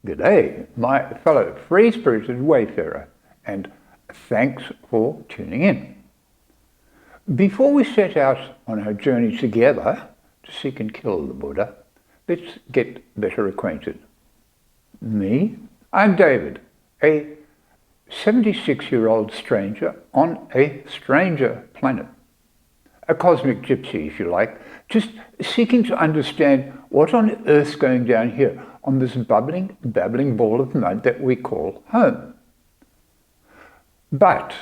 G'day, my fellow free-spirited wayfarer, and thanks for tuning in. Before we set out on our journey together to seek and kill the Buddha, let's get better acquainted. Me, I'm David, a 76-year-old stranger on a stranger planet. A cosmic gypsy, if you like, just seeking to understand what on earth's going down here on this bubbling, babbling ball of mud that we call home. But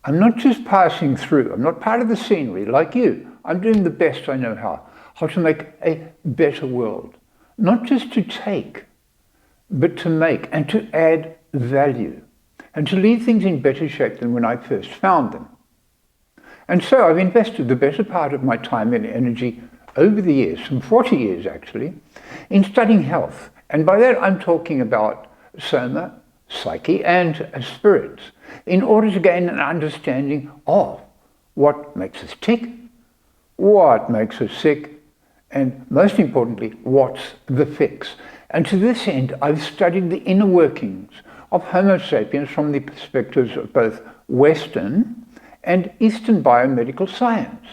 I'm not just passing through. I'm not part of the scenery like you. I'm doing the best I know how to make a better world. Not just to take, but to make and to add value and to leave things in better shape than when I first found them. And so I've invested the better part of my time and energy over the years, some 40 years actually, in studying health. And by that I'm talking about soma, psyche, and spirits, in order to gain an understanding of what makes us tick, what makes us sick, and most importantly, what's the fix. And to this end, I've studied the inner workings of Homo sapiens from the perspectives of both Western and Eastern biomedical science,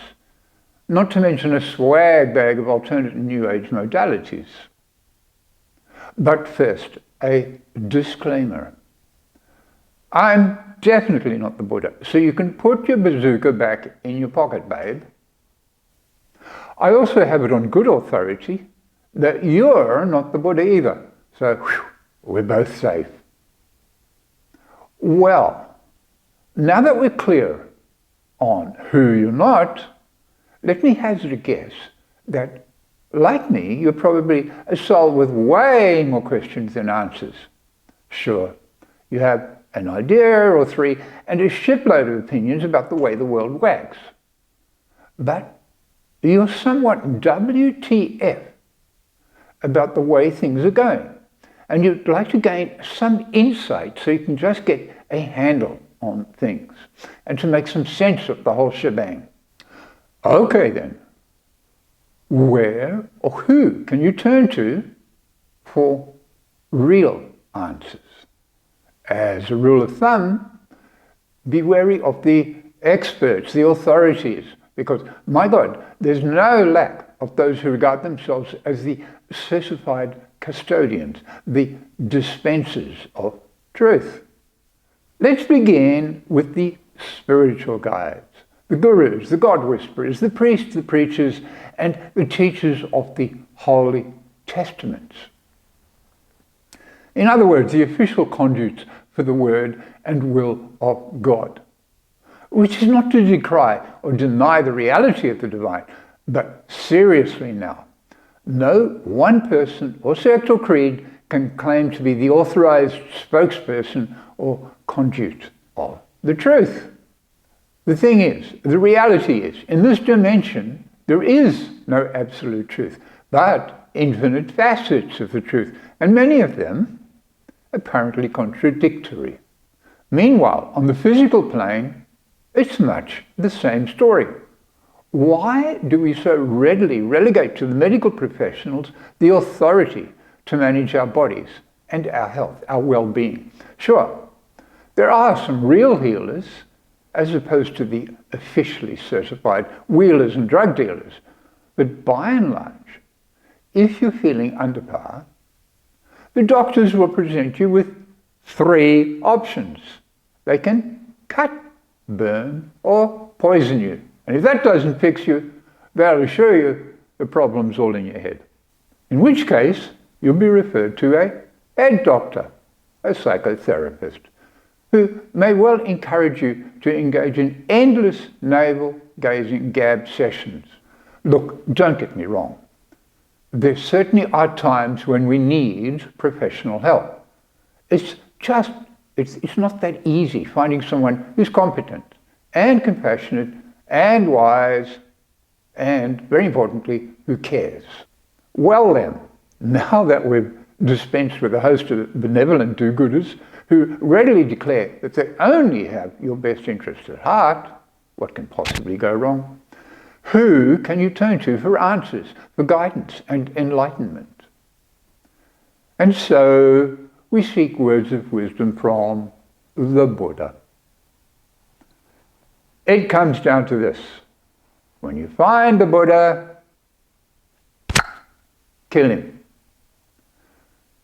not to mention a swag bag of alternate New Age modalities. But first, a disclaimer. I'm definitely not the Buddha, so you can put your bazooka back in your pocket, babe. I also have it on good authority that you're not the Buddha either, so we're both safe. Well, now that we're clear on who you're not, let me hazard a guess that, like me, you're probably a soul with way more questions than answers. Sure, you have an idea or three and a shitload of opinions about the way the world wags. But you're somewhat WTF about the way things are going. And you'd like to gain some insight so you can just get a handle on things and to make some sense of the whole shebang. Okay then. Where or who can you turn to for real answers? As a rule of thumb, be wary of the experts, the authorities, because, my God, there's no lack of those who regard themselves as the certified custodians, the dispensers of truth. Let's begin with the spiritual guides. The gurus, the God whisperers, the priests, the preachers, and the teachers of the Holy Testaments. In other words, the official conduits for the word and will of God, which is not to decry or deny the reality of the divine, but seriously now, no one person or sect or creed can claim to be the authorized spokesperson or conduit of the truth. The thing is, the reality is, in this dimension, there is no absolute truth, but infinite facets of the truth, and many of them apparently contradictory. Meanwhile, on the physical plane, it's much the same story. Why do we so readily relegate to the medical professionals the authority to manage our bodies and our health, our well-being? Sure, there are some real healers, as opposed to the officially certified wheelers and drug dealers. But by and large, if you're feeling under par, the doctors will present you with three options. They can cut, burn, or poison you. And if that doesn't fix you, they'll assure you the problem's all in your head. In which case, you'll be referred to a head doctor, a psychotherapist, who may well encourage you to engage in endless navel-gazing gab sessions. Look, don't get me wrong. There certainly are times when we need professional help. It's not that easy finding someone who's competent and compassionate and wise and, very importantly, who cares. Well then, now that we've dispense with a host of benevolent do-gooders who readily declare that they only have your best interests at heart. What can possibly go wrong? Who can you turn to for answers, for guidance and enlightenment? And so we seek words of wisdom from the Buddha. It comes down to this. When you find the Buddha, kill him.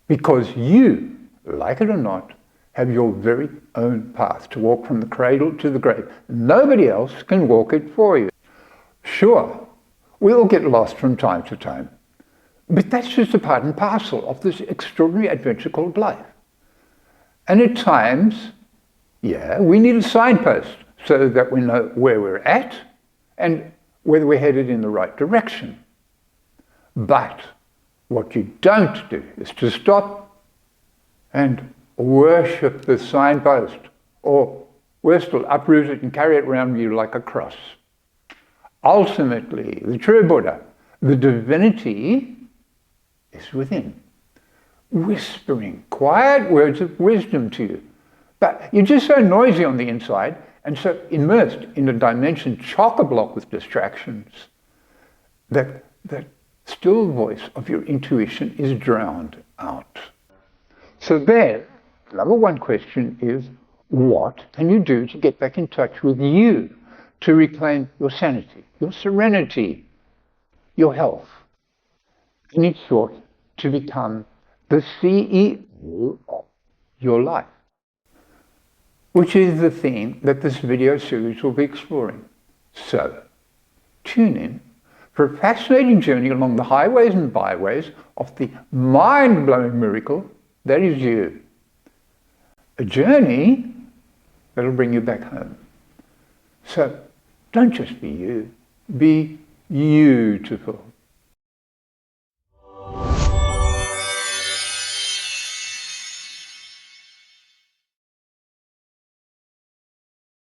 Because you, like it or not, have your very own path to walk from the cradle to the grave. Nobody else can walk it for you. Sure, we all get lost from time to time, but that's just a part and parcel of this extraordinary adventure called life. And at times, yeah, we need a signpost so that we know where we're at and whether we're headed in the right direction. But what you don't do is to stop and worship the signpost, or worse still, uproot it and carry it around with you like a cross. Ultimately, the true Buddha, the divinity, is within, whispering quiet words of wisdom to you. But you're just so noisy on the inside and so immersed in a dimension chock-a-block with distractions that that still voice of your intuition is drowned out. So there, number one question is, what can you do to get back in touch with you, to reclaim your sanity, your serenity, your health, and in short, to become the CEO of your life? Which is the theme that this video series will be exploring. So, tune in for a fascinating journey along the highways and byways of the mind-blowing miracle that is you. A journey that'll bring you back home. So, don't just be you, be beautiful.